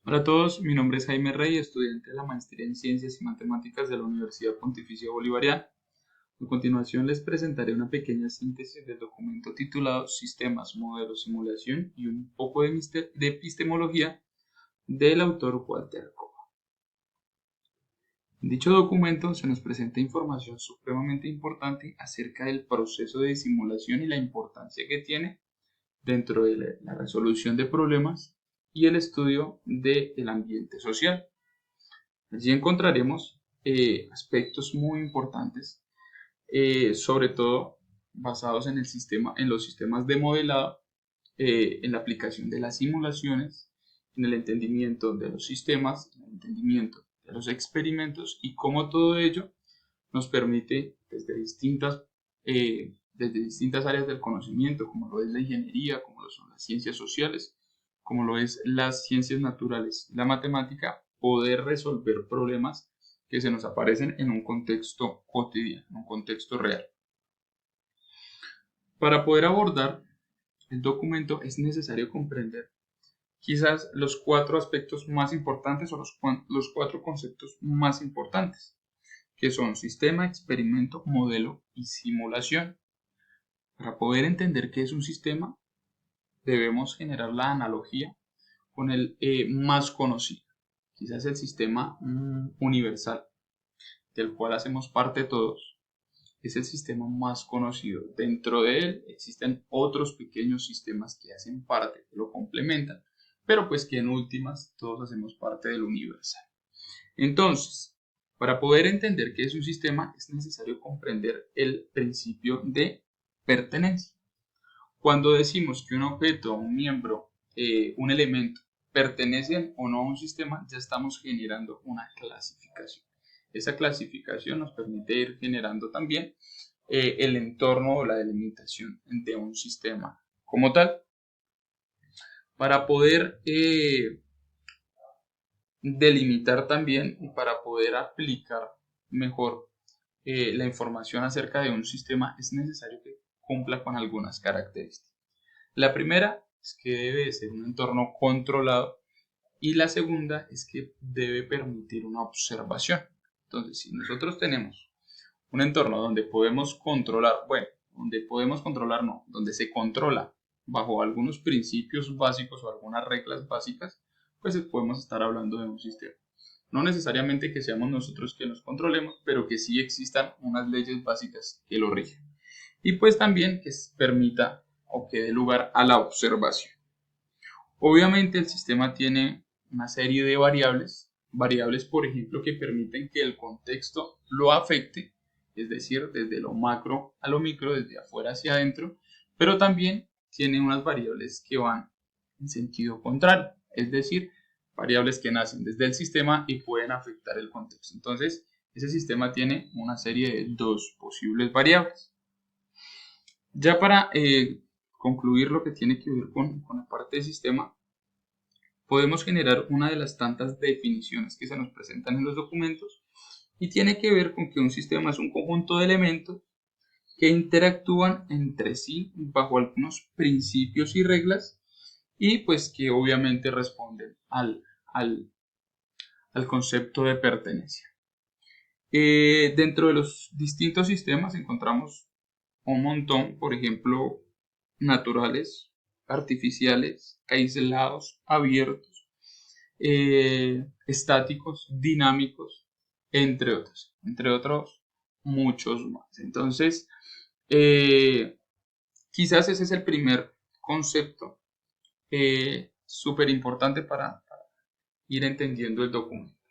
Hola a todos, mi nombre es Jaime Rey, estudiante de la Maestría en Ciencias y Matemáticas de la Universidad Pontificia Bolivariana. A continuación les presentaré una pequeña síntesis del documento titulado Sistemas, Modelos, Simulación y un poco de epistemología del autor Walter Koch. En dicho documento se nos presenta información supremamente importante acerca del proceso de simulación y la importancia que tiene dentro de la resolución de problemas y el estudio del ambiente social. Allí encontraremos aspectos muy importantes, sobre todo basados en en los sistemas de modelado, en la aplicación de las simulaciones, en el entendimiento de los sistemas, en el entendimiento de los experimentos y cómo todo ello nos permite desde distintas áreas del conocimiento, como lo es la ingeniería, como lo son las ciencias sociales, como lo es las ciencias naturales, la matemática, poder resolver problemas que se nos aparecen en un contexto cotidiano, en un contexto real. Para poder abordar el documento es necesario comprender quizás los cuatro aspectos más importantes o los cuatro conceptos más importantes, que son sistema, experimento, modelo y simulación. Para poder entender qué es un sistema, debemos generar la analogía con el más conocido, quizás el sistema universal, del cual hacemos parte todos. Es el sistema más conocido. Dentro de él existen otros pequeños sistemas que hacen parte, que lo complementan, pero pues que en últimas todos hacemos parte del universal. Entonces, para poder entender qué es un sistema es necesario comprender el principio de pertenencia. Cuando decimos que un objeto, un miembro, un elemento pertenecen o no a un sistema, ya estamos generando una clasificación. Esa clasificación nos permite ir generando también el entorno o la delimitación de un sistema como tal. Para poder delimitar también y para poder aplicar mejor la información acerca de un sistema es necesario que cumpla con algunas características. La primera es que debe ser un entorno controlado y la segunda es que debe permitir una observación. Entonces, si nosotros tenemos un entorno donde podemos controlar, bueno, donde podemos controlar no, donde se controla bajo algunos principios básicos o algunas reglas básicas, pues podemos estar hablando de un sistema. No necesariamente que seamos nosotros que nos controlemos, pero que sí existan unas leyes básicas que lo rigen. Y pues también que permita o que dé lugar a la observación. Obviamente el sistema tiene una serie de variables por ejemplo que permiten que el contexto lo afecte, es decir, desde lo macro a lo micro, desde afuera hacia adentro, pero también tiene unas variables que van en sentido contrario, es decir, variables que nacen desde el sistema y pueden afectar el contexto. Entonces, ese sistema tiene una serie de dos posibles variables. Ya para concluir lo que tiene que ver con la parte del sistema, podemos generar una de las tantas definiciones que se nos presentan en los documentos y tiene que ver con que un sistema es un conjunto de elementos que interactúan entre sí bajo algunos principios y reglas y pues que obviamente responden al concepto de pertenencia. Dentro de los distintos sistemas encontramos un montón, por ejemplo, naturales, artificiales, aislados, abiertos, estáticos, dinámicos, entre otros muchos más. Entonces, quizás ese es el primer concepto súper importante para ir entendiendo el documento.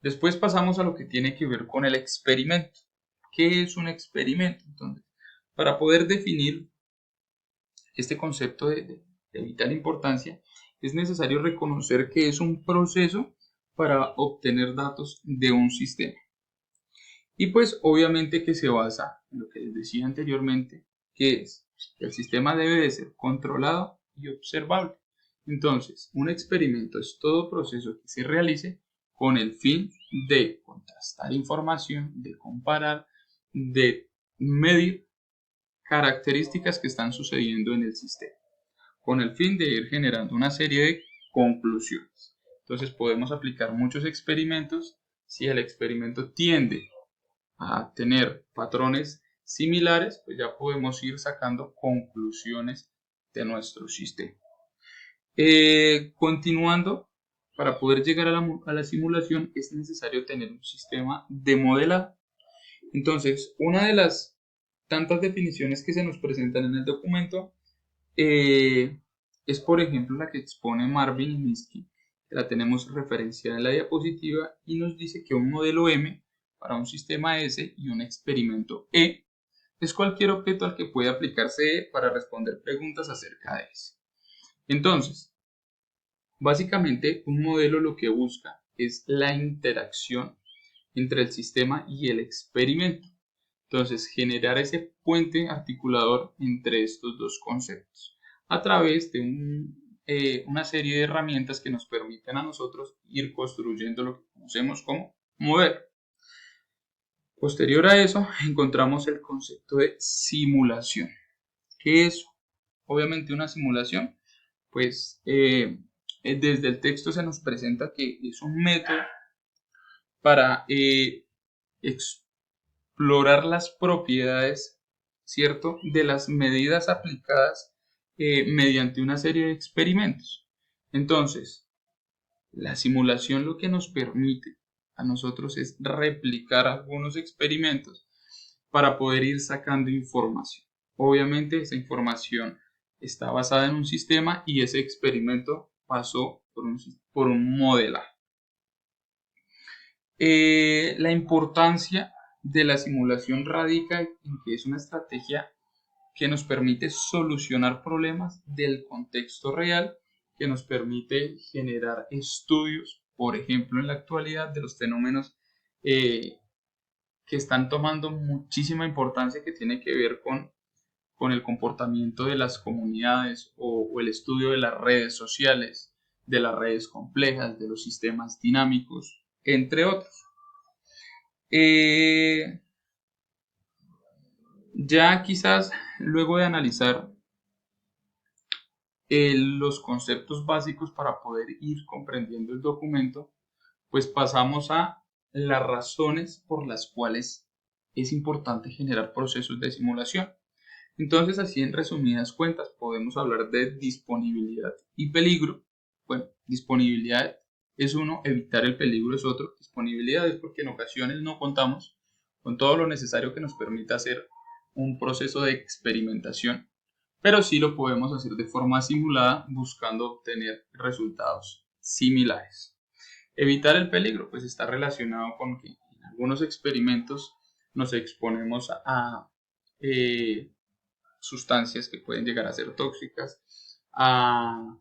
Después pasamos a lo que tiene que ver con el experimento. ¿Qué es un experimento? Entonces, para poder definir este concepto de vital importancia, es necesario reconocer que es un proceso para obtener datos de un sistema. Y pues obviamente que se basa en lo que les decía anteriormente, que es que el sistema debe de ser controlado y observable. Entonces, un experimento es todo proceso que se realice con el fin de contrastar información, de comparar, de medir características que están sucediendo en el sistema, con el fin de ir generando una serie de conclusiones. Entonces podemos aplicar muchos experimentos. Si el experimento tiende a tener patrones similares, pues ya podemos ir sacando conclusiones de nuestro sistema. Continuando, para poder llegar a la simulación es necesario tener un sistema de modelado. Entonces, una de las tantas definiciones que se nos presentan en el documento es, por ejemplo, la que expone Marvin y Minsky, que la tenemos referenciada en la diapositiva, y nos dice que un modelo M para un sistema S y un experimento E es cualquier objeto al que puede aplicarse E para responder preguntas acerca de S. Entonces, básicamente un modelo lo que busca es la interacción entre el sistema y el experimento. Entonces, generar ese puente articulador entre estos dos conceptos a través de una serie de herramientas que nos permiten a nosotros ir construyendo lo que conocemos como modelo. Posterior a eso, encontramos el concepto de simulación. ¿Qué es? Obviamente una simulación, pues desde el texto se nos presenta que es un método para explorar las propiedades, ¿cierto?, de las medidas aplicadas mediante una serie de experimentos. Entonces, la simulación lo que nos permite a nosotros es replicar algunos experimentos para poder ir sacando información. Obviamente esa información está basada en un sistema y ese experimento pasó por un modelaje. La importancia de la simulación radica en que es una estrategia que nos permite solucionar problemas del contexto real, que nos permite generar estudios, por ejemplo, en la actualidad de los fenómenos que están tomando muchísima importancia, que tiene que ver con el comportamiento de las comunidades o el estudio de las redes sociales, de las redes complejas, de los sistemas dinámicos, entre otros. Ya quizás luego de analizar los conceptos básicos para poder ir comprendiendo el documento, pues pasamos a las razones por las cuales es importante generar procesos de simulación. Entonces, así en resumidas cuentas, podemos hablar de disponibilidad y peligro. Bueno, disponibilidad es uno, evitar el peligro es otro. Disponibilidad es porque en ocasiones no contamos con todo lo necesario que nos permita hacer un proceso de experimentación, pero sí lo podemos hacer de forma simulada buscando obtener resultados similares. Evitar el peligro, pues está relacionado con que en algunos experimentos nos exponemos a sustancias que pueden llegar a ser tóxicas, a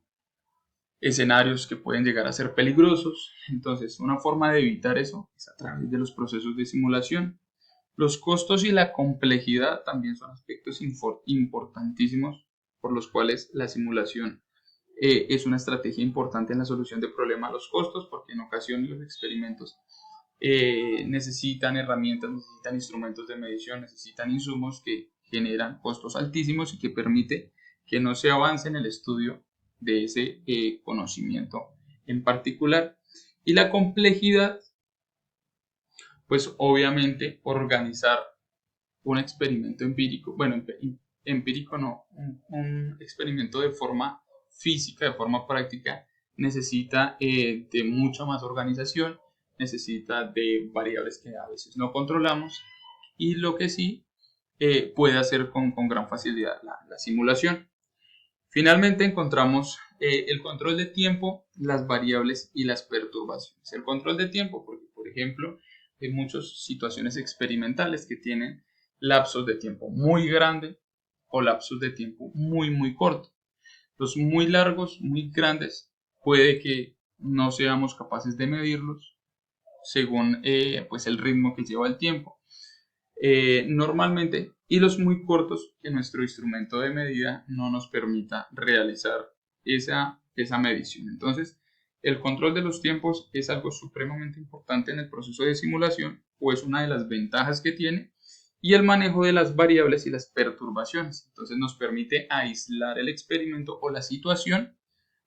escenarios que pueden llegar a ser peligrosos. Entonces, una forma de evitar eso es a través de los procesos de simulación. Los costos y la complejidad también son aspectos importantísimos por los cuales la simulación es una estrategia importante en la solución de problemas. Los costos, porque en ocasiones los experimentos necesitan herramientas, necesitan instrumentos de medición, necesitan insumos que generan costos altísimos y que permite que no se avance en el estudio de ese conocimiento en particular. Y la complejidad, pues obviamente organizar un experimento empírico, bueno, empírico no, un experimento de forma física, de forma práctica, necesita de mucha más organización, necesita de variables que a veces no controlamos, y lo que sí puede hacer con gran facilidad la simulación. Finalmente encontramos el control de tiempo, las variables y las perturbaciones. El control de tiempo, porque por ejemplo hay muchas situaciones experimentales que tienen lapsos de tiempo muy grande o lapsos de tiempo muy corto. Los muy largos, muy grandes, puede que no seamos capaces de medirlos según pues el ritmo que lleva el tiempo. Normalmente, y los muy cortos, que nuestro instrumento de medida no nos permita realizar esa medición. Entonces, el control de los tiempos es algo supremamente importante en el proceso de simulación, o es una de las ventajas que tiene, y el manejo de las variables y las perturbaciones. Entonces nos permite aislar el experimento o la situación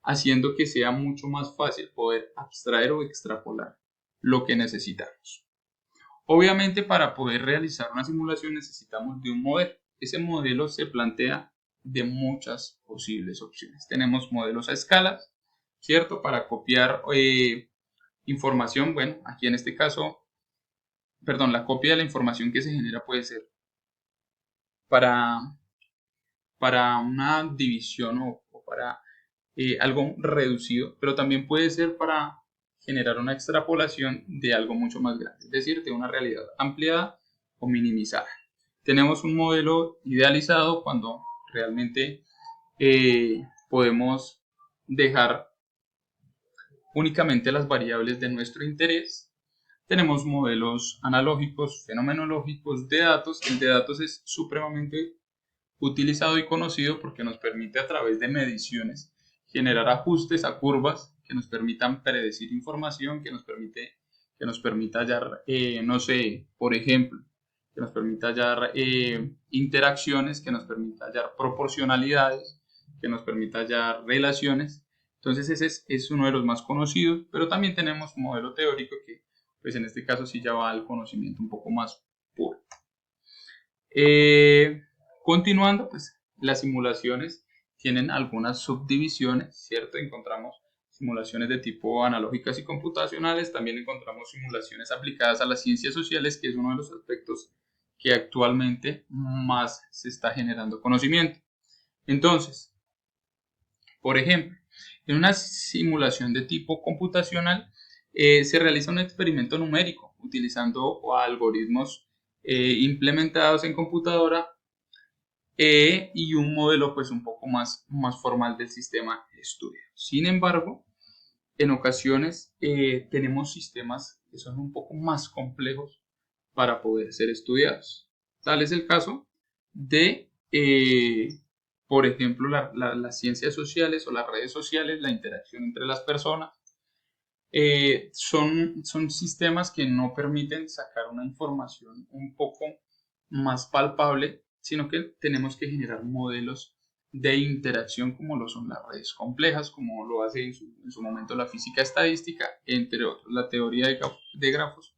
haciendo que sea mucho más fácil poder abstraer o extrapolar lo que necesitamos. Obviamente, para poder realizar una simulación necesitamos de un modelo. Ese modelo se plantea de muchas posibles opciones. Tenemos modelos a escalas, ¿cierto? Para copiar información. Bueno, aquí en este caso, perdón, la copia de la información que se genera puede ser para una división o para algo reducido, pero también puede ser para generar una extrapolación de algo mucho más grande, es decir, de una realidad ampliada o minimizada. Tenemos un modelo idealizado cuando realmente podemos dejar únicamente las variables de nuestro interés. Tenemos modelos analógicos, fenomenológicos de datos. El de datos es supremamente utilizado y conocido porque nos permite a través de mediciones generar ajustes a curvas que nos permitan predecir información, que nos permita hallar, no sé, por ejemplo, que nos permita hallar interacciones, que nos permita hallar proporcionalidades, que nos permita hallar relaciones. Entonces ese es uno de los más conocidos, pero también tenemos un modelo teórico que pues en este caso sí ya va al conocimiento un poco más puro. Continuando, pues las simulaciones tienen algunas subdivisiones, ¿cierto? Encontramos simulaciones de tipo analógicas y computacionales, también encontramos simulaciones aplicadas a las ciencias sociales, que es uno de los aspectos que actualmente más se está generando conocimiento. Entonces, por ejemplo, en una simulación de tipo computacional se realiza un experimento numérico utilizando algoritmos implementados en computadora y un modelo pues un poco más formal del sistema de estudio. Sin embargo, en ocasiones tenemos sistemas que son un poco más complejos para poder ser estudiados. Tal es el caso de, por ejemplo, las ciencias sociales o las redes sociales, la interacción entre las personas. Son sistemas que no permiten sacar una información un poco más palpable, sino que tenemos que generar modelos de interacción como lo son las redes complejas, como lo hace en su momento la física estadística, entre otros, la teoría de grafos,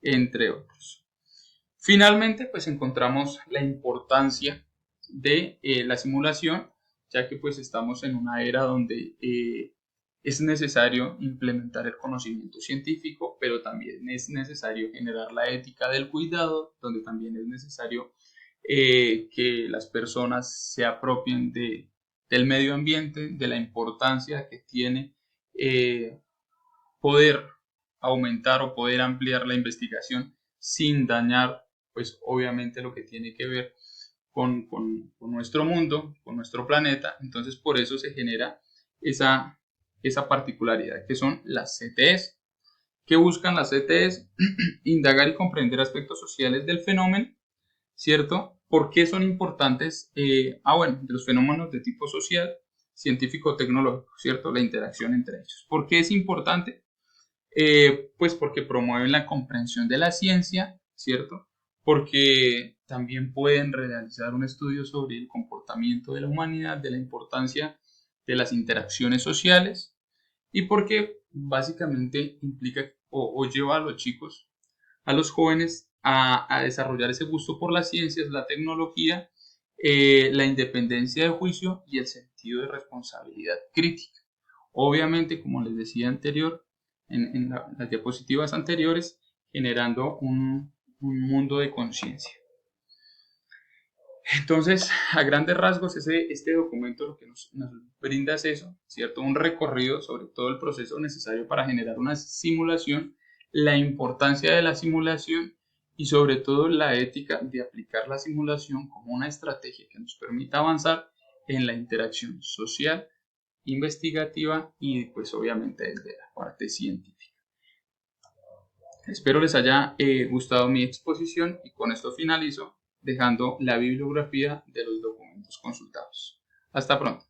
entre otros. Finalmente, pues encontramos la importancia de la simulación, ya que pues estamos en una era donde es necesario implementar el conocimiento científico, pero también es necesario generar la ética del cuidado, donde también es necesario que las personas se apropien del medio ambiente, de la importancia que tiene poder aumentar o poder ampliar la investigación sin dañar, pues obviamente lo que tiene que ver con nuestro mundo, con nuestro planeta. Entonces por eso se genera esa particularidad que son las CTS. ¿Qué buscan las CTS? Indagar y comprender aspectos sociales del fenómeno, ¿cierto? ¿Por qué son importantes? Bueno, de los fenómenos de tipo social, científico-tecnológico, ¿cierto? La interacción entre ellos. ¿Por qué es importante? Pues porque promueven la comprensión de la ciencia, ¿cierto? Porque también pueden realizar un estudio sobre el comportamiento de la humanidad, de la importancia de las interacciones sociales y porque básicamente implica o lleva a los chicos, a los jóvenes a desarrollar ese gusto por las ciencias, la tecnología, la independencia de juicio y el sentido de responsabilidad crítica. Obviamente, como les decía anterior, en las diapositivas anteriores, generando un mundo de conciencia. Entonces, a grandes rasgos, este documento lo que nos brinda es eso, ¿cierto? Un recorrido sobre todo el proceso necesario para generar una simulación, la importancia de la simulación y sobre todo la ética de aplicar la simulación como una estrategia que nos permita avanzar en la interacción social, investigativa y pues obviamente desde la parte científica. Espero les haya gustado mi exposición y con esto finalizo dejando la bibliografía de los documentos consultados. Hasta pronto.